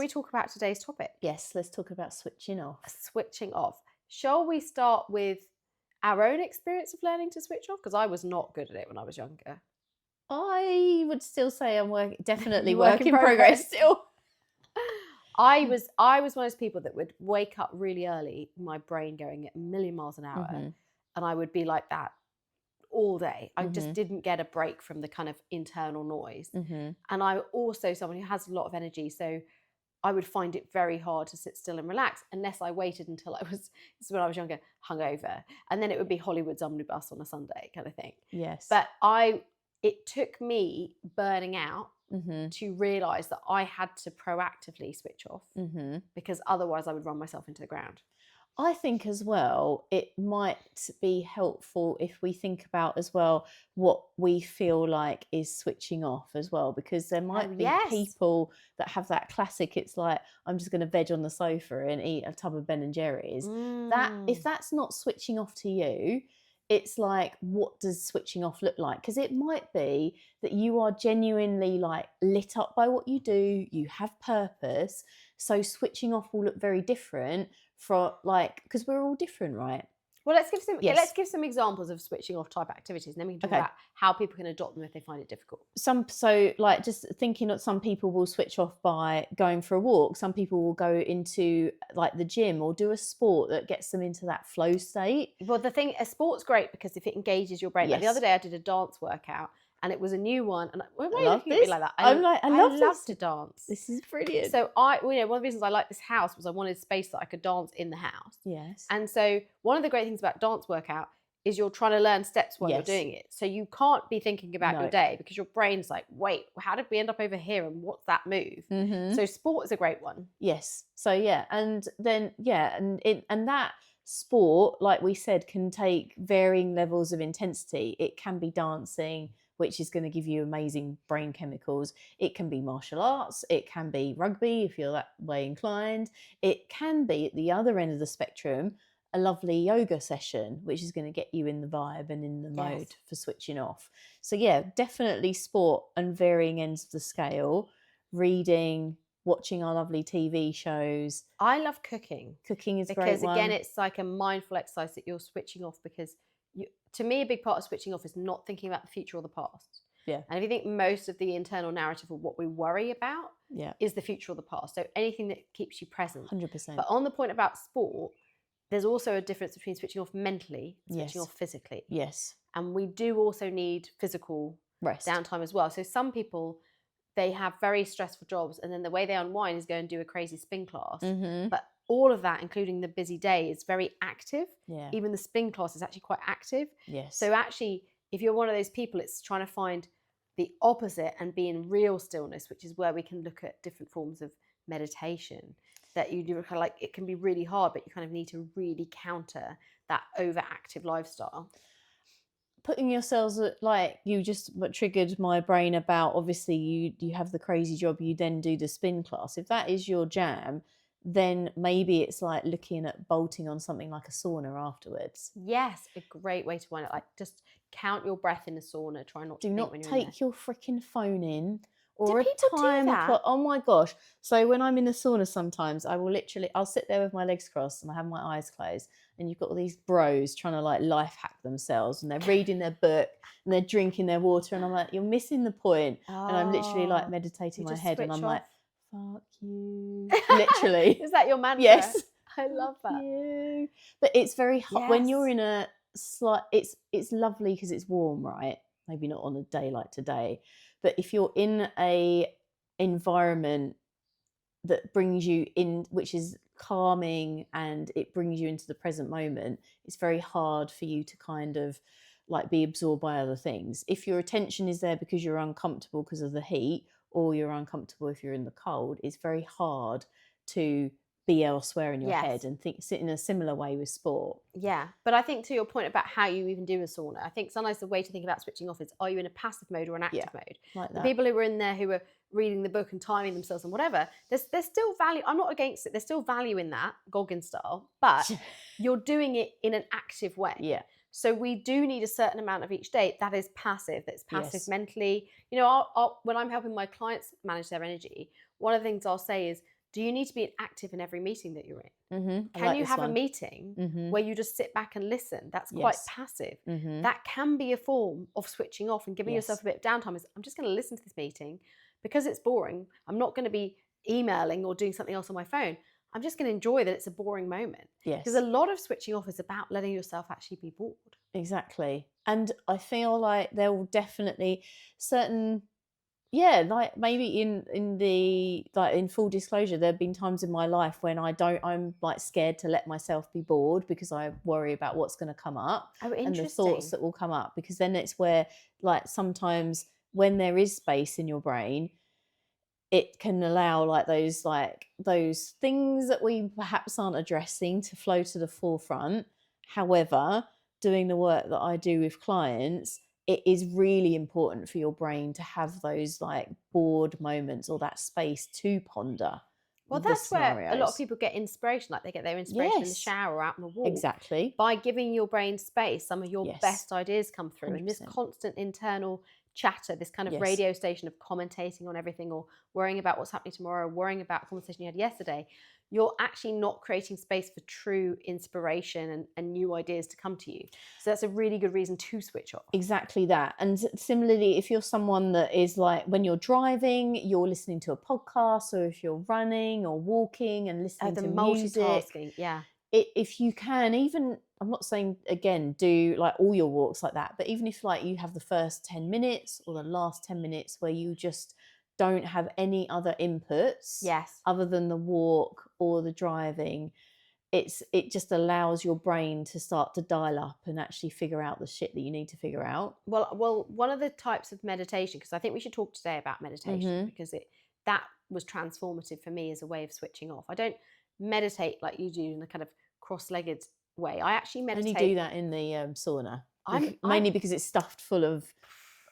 we talk about today's topic? Yes, let's talk about switching off. Switching off. Shall we start with our own experience of learning to switch off? Because I was not good at it when I was younger. I would still say I'm definitely Work work in in progress still. I was one of those people that would wake up really early, my brain going at a million miles an hour, and I would be like that all day. I just didn't get a break from the kind of internal noise. And I'm also someone who has a lot of energy, so I would find it very hard to sit still and relax unless I waited until this is when I was younger, hungover. And then it would be Hollywood's omnibus on a Sunday kind of thing. Yes. But it took me burning out to realise that I had to proactively switch off because otherwise I would run myself into the ground. I think as well, it might be helpful if we think about as well what we feel like is switching off as well, because there might be people that have that classic, it's like, I'm just going to veg on the sofa and eat a tub of Ben and Jerry's. That if that's not switching off to you, it's like, what does switching off look like? Because it might be that you are genuinely like lit up by what you do, you have purpose. So switching off will look very different for like, because we're all different, right? Well, let's give some examples of switching off type activities, and then we can talk about how people can adopt them if they find it difficult. So like just thinking that some people will switch off by going for a walk. Some people will go into like the gym or do a sport that gets them into that flow state. Well, a sport's great because if it engages your brain. Like the other day I did a dance workout and it was a new one. And why are you looking at me like that? I love to dance. This is brilliant. So one of the reasons I liked this house was I wanted space that I could dance in the house. Yes. And so one of the great things about dance workout is you're trying to learn steps while you're doing it. So you can't be thinking about your day because your brain's like, wait, how did we end up over here and what's that move? So sport is a great one. Yes. So and then and that sport, like we said, can take varying levels of intensity. It can be dancing, which is going to give you amazing brain chemicals. It can be martial arts. It can be rugby if you're that way inclined. It can be at the other end of the spectrum, a lovely yoga session, which is going to get you in the vibe and in the mode for switching off. So definitely sport and varying ends of the scale, reading, watching our lovely TV shows. I love cooking. Cooking is because, great one. Because again, it's like a mindful exercise that you're switching off because to me, a big part of switching off is not thinking about the future or the past. Yeah. And if you think most of the internal narrative of what we worry about is the future or the past. So anything that keeps you present. 100%. But on the point about sport, there's also a difference between switching off mentally and switching off physically. Yes. And we do also need physical rest, downtime as well. So some people, they have very stressful jobs and then the way they unwind is go and do a crazy spin class. But all of that, including the busy day, is very active. Yeah. Even the spin class is actually quite active. Yes. So actually, if you're one of those people, it's trying to find the opposite and be in real stillness, which is where we can look at different forms of meditation that you do. Kind of like, it can be really hard, but you kind of need to really counter that overactive lifestyle. Putting yourselves like, you just triggered my brain about, obviously you have the crazy job, you then do the spin class. If that is your jam, then maybe it's like looking at bolting on something like a sauna afterwards. Yes, a great way to wind it. Like, just count your breath in a sauna. Try not to do not when you're take your freaking phone in or do a timer clock. Oh my gosh! So when I'm in a sauna, sometimes I'll sit there with my legs crossed and I have my eyes closed, and you've got all these bros trying to like life hack themselves, and they're reading their book and they're drinking their water, and I'm like, you're missing the point. And I'm literally like meditating in my head, and I'm like, fuck you. Literally. Is that your mantra? Yes. I love that. You. But it's very hot when you're in a slight, it's lovely because it's warm, right? Maybe not on a day like today, but if you're in a environment that brings you in, which is calming and it brings you into the present moment, it's very hard for you to kind of like be absorbed by other things. If your attention is there because you're uncomfortable because of the heat, or you're uncomfortable if you're in the cold, it's very hard to be elsewhere in your head and sit in a similar way with sport. Yeah, but I think to your point about how you even do a sauna, I think sometimes the way to think about switching off is, are you in a passive mode or an active mode? Like the people who were in there who were reading the book and timing themselves and whatever, there's still value. I'm not against it. There's still value in that, Goggin style, but you're doing it in an active way. Yeah. So we do need a certain amount of each day that is passive, that's passive mentally. You know, when I'm helping my clients manage their energy, one of the things I'll say is, do you need to be active in every meeting that you're in? Mm-hmm. Can you have a meeting where you just sit back and listen? That's quite passive. That can be a form of switching off and giving yourself a bit of downtime. I'm just going to listen to this meeting because it's boring. I'm not going to be emailing or doing something else on my phone. I'm just going to enjoy that it's a boring moment. Yes. Because a lot of switching off is about letting yourself actually be bored. Exactly. And I feel like there will definitely certain... Yeah, like maybe in the, like, in full disclosure, there have been times in my life when I'm like scared to let myself be bored because I worry about what's going to come up and the thoughts that will come up, because then it's where, like, sometimes when there is space in your brain, it can allow like those things that we perhaps aren't addressing to flow to the forefront. However, doing the work that I do with clients, it is really important for your brain to have those like bored moments or that space to ponder. Well, that's where a lot of people get inspiration, like they get their inspiration in the shower or out on a walk. Exactly. By giving your brain space, some of your best ideas come through. 100%. And this constant internal chatter, this kind of radio station of commentating on everything or worrying about what's happening tomorrow, worrying about a conversation you had yesterday, you're actually not creating space for true inspiration and new ideas to come to you. So that's a really good reason to switch off. Exactly that. And similarly, if you're someone that is like, when you're driving, you're listening to a podcast, or if you're running or walking and listening to multitasking, music, if you can, even, I'm not saying again do like all your walks like that, but even if like you have the first 10 minutes or the last 10 minutes where you just don't have any other inputs other than the walk or the driving, it just allows your brain to start to dial up and actually figure out the shit that you need to figure out. Well, one of the types of meditation, because I think we should talk today about meditation, because that was transformative for me as a way of switching off. I don't meditate like you do in a kind of cross-legged way. I actually meditate. I only do that in the sauna, mainly because it's stuffed full of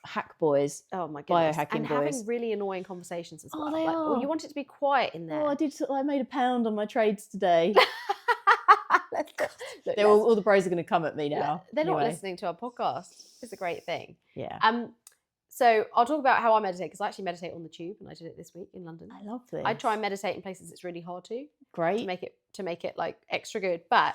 hack boys. Oh my goodness. Biohacking and boys. having really annoying conversations as well. They are. Or you want it to be quiet in there. I made £1 on my trades today. All the bros are going to come at me now. They're not listening to our podcast. It's a great thing. Yeah. So I'll talk about how I meditate, because I actually meditate on the tube, and I did it this week in London. I love this. I try and meditate in places it's really hard to. Great. To make it like extra good. But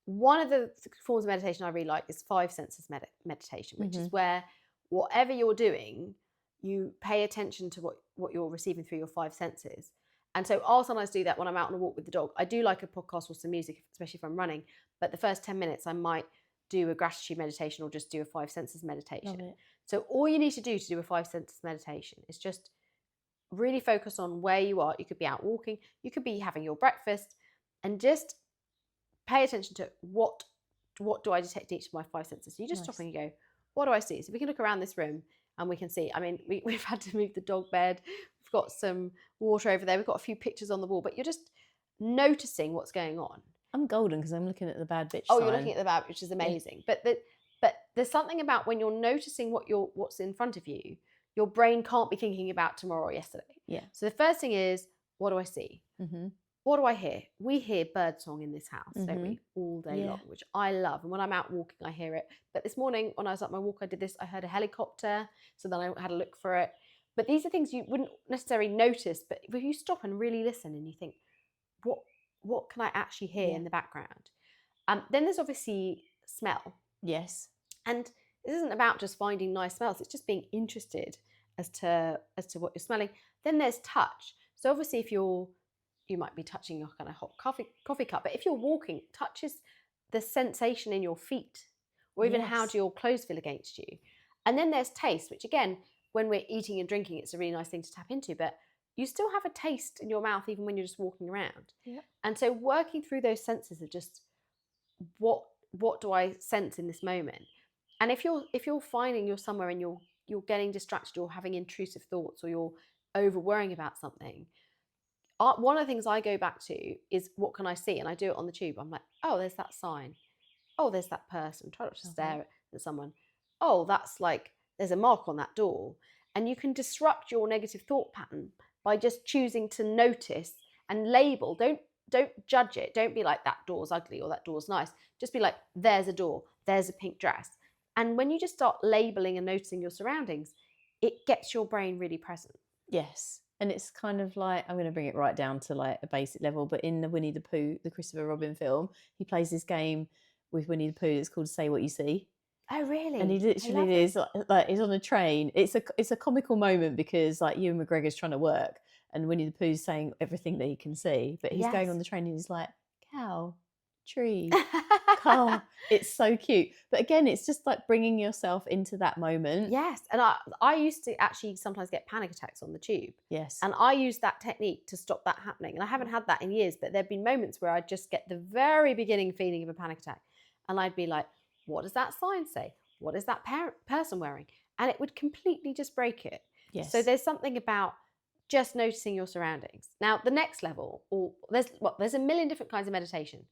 one of the forms of meditation I really like is 5 senses meditation, which is where whatever you're doing, you pay attention to what you're receiving through your 5 senses. And so I'll sometimes do that when I'm out on a walk with the dog. I do like a podcast or some music, especially if I'm running. But the first 10 minutes, I might do a gratitude meditation or just do a 5 senses meditation. Love it. So all you need to do a 5 senses meditation is just really focus on where you are. You could be out walking, you could be having your breakfast, and just pay attention to what do I detect each of my 5 senses. So you just stop and you go, what do I see? So we can look around this room and we can see, I mean, we've had to move the dog bed. We've got some water over there. We've got a few pictures on the wall, but you're just noticing what's going on. I'm golden because I'm looking at the bad bitch sign. You're looking at the bad, which is amazing. Yeah. But there's something about when you're noticing what's in front of you, your brain can't be thinking about tomorrow or yesterday. Yeah. So the first thing is, what do I see? What do I hear? We hear birdsong in this house, don't we? All day long, which I love. And when I'm out walking, I hear it. But this morning, when I was up my walk, I did this. I heard a helicopter. So then I had a look for it. But these are things you wouldn't necessarily notice. But if you stop and really listen and you think, what can I actually hear in the background? Then there's obviously smell. Yes. And this isn't about just finding nice smells. It's just being interested as to what you're smelling. Then there's touch. So obviously if you might be touching your kind of hot coffee cup, but if you're walking, touch is the sensation in your feet, or even how do your clothes feel against you. And then there's taste, which again, when we're eating and drinking, it's a really nice thing to tap into, but you still have a taste in your mouth even when you're just walking around. Yeah. And so working through those senses of just what do I sense in this moment? And if you're finding you're somewhere and you're getting distracted or having intrusive thoughts or you're over worrying about something, one of the things I go back to is, what can I see? And I do it on the tube. I'm like, oh, there's that sign. Oh, there's that person. Try not to stare at someone. Oh, that's like, there's a mark on that door. And you can disrupt your negative thought pattern by just choosing to notice and label. Don't judge it. Don't be like, that door's ugly or that door's nice. Just be like, there's a door. There's a pink dress. And when you just start labeling and noticing your surroundings, it gets your brain really present. Yes. And it's kind of like, I'm going to bring it right down to like a basic level, but in the Winnie the Pooh, the Christopher Robin film, he plays this game with Winnie the Pooh that's called Say What You See. Oh, really? And he literally is like he's on a train. It's a comical moment because like Ewan McGregor's trying to work and Winnie the Pooh's saying everything that he can see, but he's going on the train and he's like, cow, tree, car. It's so cute. But again, it's just like bringing yourself into that moment. Yes. And I used to actually sometimes get panic attacks on the tube. Yes. And I used that technique to stop that happening. And I haven't had that in years, but there've been moments where I'd just get the very beginning feeling of a panic attack. And I'd be like, what does that sign say? What is that person wearing? And it would completely just break it. Yes. So there's something about just noticing your surroundings. Now, the next level, there's a million different kinds of meditation.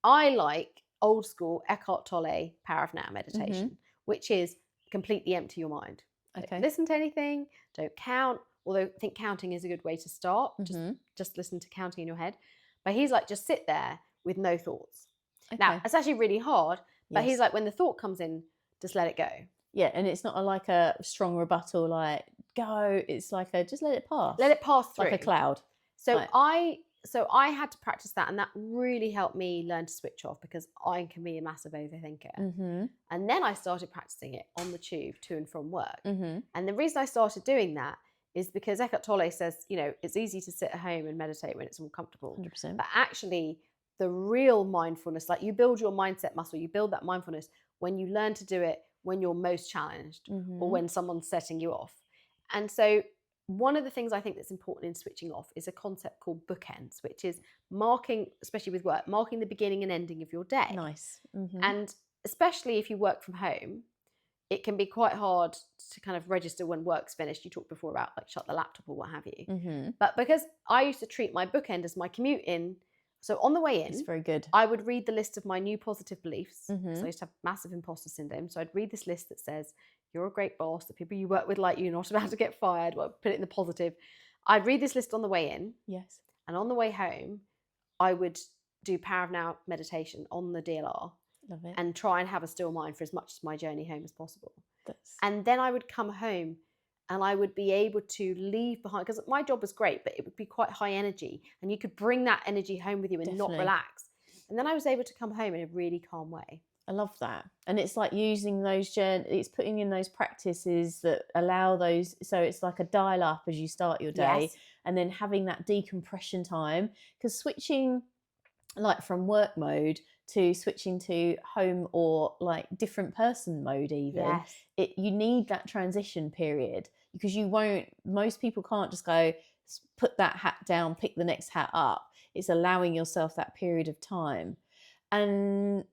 I like old school Eckhart Tolle Power of Now meditation, which is completely empty your mind. Okay. Don't listen to anything, don't count, although I think counting is a good way to start. Just listen to counting in your head. But he's like, just sit there with no thoughts. Okay. Now, it's actually really hard, but he's like, when the thought comes in, just let it go. Yeah, and it's not like a strong rebuttal, like, go. It's like just let it pass. Let it pass through. Like a cloud. So I had to practice that, and that really helped me learn to switch off because I can be a massive overthinker. And then I started practicing it on the tube to and from work. And the reason I started doing that is because Eckhart Tolle says, it's easy to sit at home and meditate when it's all comfortable. 100%. But actually, the real mindfulness, like you build your mindset muscle, you build that mindfulness when you learn to do it when you're most challenged or when someone's setting you off. And so one of the things I think that's important in switching off is a concept called bookends, which is marking, especially with work, marking the beginning and ending of your day. Nice. And especially if you work from home, it can be quite hard to kind of register when work's finished. You talked before about like shut the laptop or what have you. But because I used to treat my bookend as my commute in, so on the way in, it's very good. I would read the list of my new positive beliefs. So I used to have massive imposter syndrome. So I'd read this list that says, you're a great boss, the people you work with like you, not about to get fired. Well, put it in the positive. I'd read this list on the way in. Yes. And on the way home, I would do Power of Now meditation on the DLR. Love it. And try and have a still mind for as much of my journey home as possible. And then I would come home and I would be able to leave behind, because my job was great, but it would be quite high energy and you could bring that energy home with you and not relax. And then I was able to come home in a really calm way. I love that. And it's like using those it's putting in those practices that allow those, so it's like a dial up as you start your day and then having that decompression time, because switching like from work mode to switching to home or like different person mode even, you need that transition period, because most people can't just go put that hat down, pick the next hat up. It's allowing yourself that period of time. And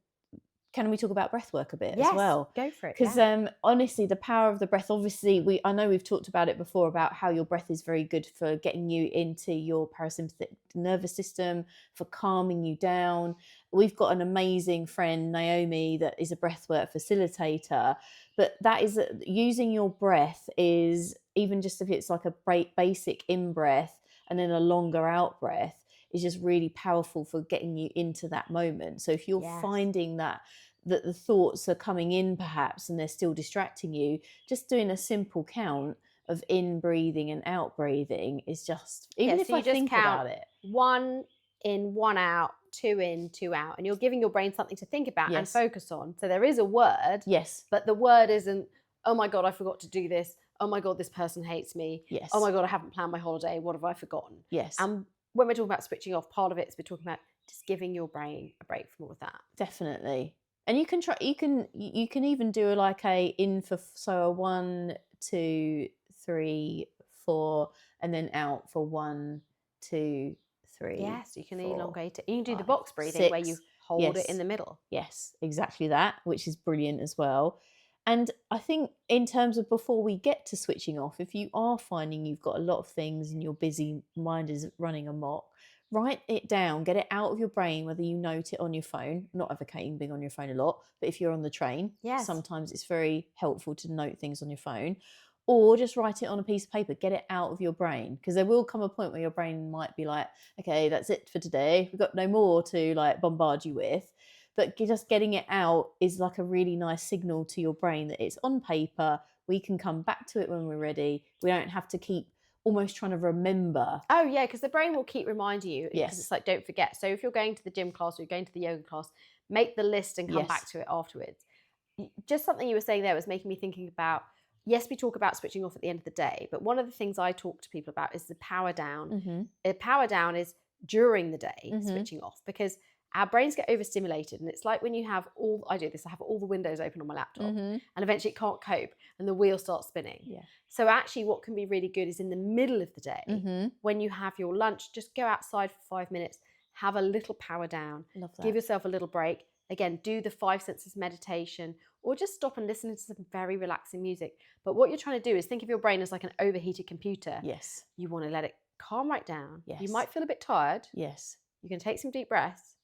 can we talk about breath work a bit as well? Go for it. Because honestly, the power of the breath, obviously, I know we've talked about it before, about how your breath is very good for getting you into your parasympathetic nervous system, for calming you down. We've got an amazing friend, Naomi, that is a breathwork facilitator. But that is using your breath is, even just if it's like a basic in breath and then a longer out breath, is just really powerful for getting you into that moment. So if you're finding that the thoughts are coming in perhaps and they're still distracting you, just doing a simple count of in breathing and out breathing is just, even if I think about it. 1 in, 1 out, 2 in, 2 out. And you're giving your brain something to think about and focus on. So there is a word. Yes. But the word isn't, oh my God, I forgot to do this. Oh my God, this person hates me. Yes. Oh my God, I haven't planned my holiday. What have I forgotten? Yes. And when we're talking about switching off, part of it is we're talking about just giving your brain a break from all of that. Definitely. And you can try, you can even do like a in for, so a 1, 2, 3, 4, and then out for 1, 2, 3. Yes, you can 4, elongate it. You can do 5, the box breathing 6. where you hold it in the middle. Yes, exactly that, which is brilliant as well. And I think in terms of before we get to switching off, if you are finding you've got a lot of things and your busy mind is running amok, write it down, get it out of your brain, whether you note it on your phone, not advocating being on your phone a lot, but if you're on the train, sometimes it's very helpful to note things on your phone, or just write it on a piece of paper, get it out of your brain, because there will come a point where your brain might be like, okay, that's it for today. We've got no more to like bombard you with. But just getting it out is like a really nice signal to your brain that it's on paper. We can come back to it when we're ready. We don't have to keep almost trying to remember. Oh yeah, because the brain will keep reminding you, because Yes. it's like, don't forget. So if you're going to the gym class or you're going to the yoga class, make the list and come back to it afterwards. Just something you were saying there was making me thinking about, yes, we talk about switching off at the end of the day, but one of the things I talk to people about is the power down. A power down is during the day, switching off, because our brains get overstimulated, and it's like when you have I have all the windows open on my laptop, and eventually it can't cope and the wheel starts spinning. Yeah. So actually what can be really good is in the middle of the day, when you have your lunch, just go outside for 5 minutes, have a little power down, give yourself a little break. Again, do the 5 senses meditation, or just stop and listen to some very relaxing music. But what you're trying to do is think of your brain as like an overheated computer. Yes. You want to let it calm right down. Yes. You might feel a bit tired. Yes. You can take some deep breaths.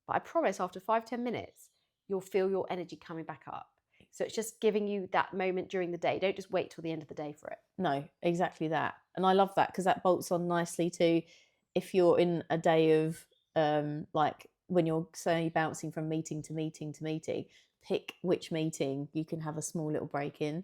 But I promise after 5-10 minutes, you'll feel your energy coming back up. So it's just giving you that moment during the day. Don't just wait till the end of the day for it. No, exactly that. And I love that, because that bolts on nicely to if you're in a day of like when you're say bouncing from meeting to meeting to meeting, pick which meeting you can have a small little break in.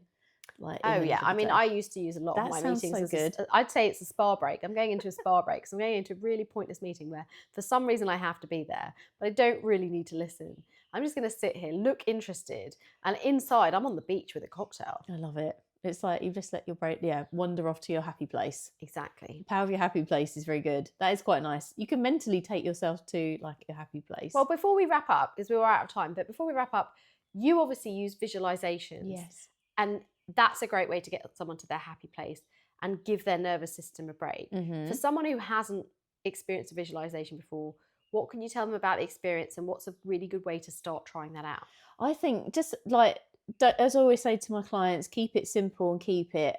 Oh yeah, I mean, I used to use a lot of my meetings so good. I'd say it's a spa break. I'm going into a spa break, so I'm going into a really pointless meeting where for some reason I have to be there, but I don't really need to listen. I'm just going to sit here, look interested, and inside I'm on the beach with a cocktail. I love it. It's like you just let your brain, wander off to your happy place. Exactly. The power of your happy place is very good. That is quite nice. You can mentally take yourself to like a happy place. Well, before we wrap up, because we were out of time, but before we wrap up, you obviously use visualizations. Yes. And that's a great way to get someone to their happy place and give their nervous system a break. For someone who hasn't experienced a visualization before, what can you tell them about the experience, and what's a really good way to start trying that out? I think just like, as I always say to my clients, keep it simple and keep it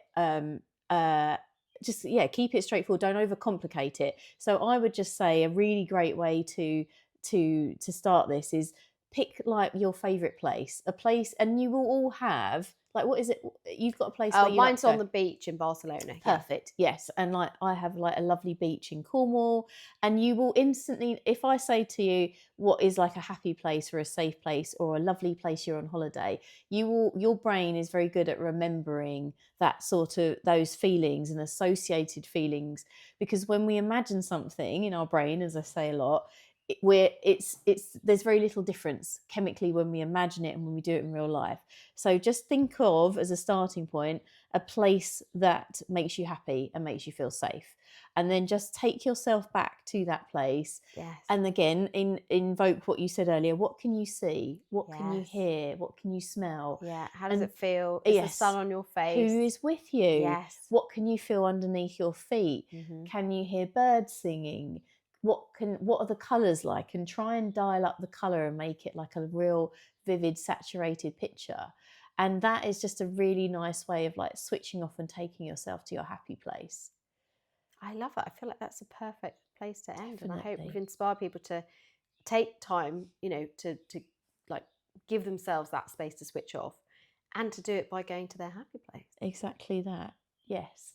keep it straightforward. Don't overcomplicate it. So I would just say a really great way to start this is pick like your favorite place, a place, and you will all have like, what is it? You've got a place where you mine's like on the beach in Barcelona. Perfect. Yeah. Yes. And like I have like a lovely beach in Cornwall, and you will instantly, if I say to you what is like a happy place or a safe place or a lovely place you're on holiday, your brain is very good at remembering that sort of those feelings and associated feelings, because when we imagine something in our brain, as I say a lot, there's very little difference chemically when we imagine it and when we do it in real life. So just think of, as a starting point, a place that makes you happy and makes you feel safe, and then just take yourself back to that place. Yes. And again, invoke what you said earlier. What can you see? What can you hear? What can you smell? Yeah. How does it feel? Is the sun on your face? Who is with you? Yes. What can you feel underneath your feet? Can you hear birds singing? What are the colours like? And try and dial up the colour and make it like a real vivid, saturated picture. And that is just a really nice way of like switching off and taking yourself to your happy place. I love that. I feel like that's a perfect place to end. Definitely. And I hope we've inspired people to take time, to like give themselves that space to switch off, and to do it by going to their happy place. Exactly that. Yes.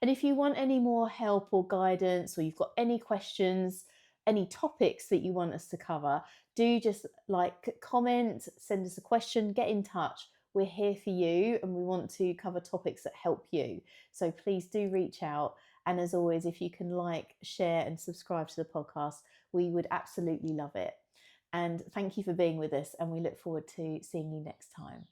And if you want any more help or guidance, or you've got any questions, any topics that you want us to cover, do just like comment, send us a question, get in touch. We're here for you, and we want to cover topics that help you. So please do reach out. And as always, if you can like, share and subscribe to the podcast, we would absolutely love it. And thank you for being with us, and we look forward to seeing you next time.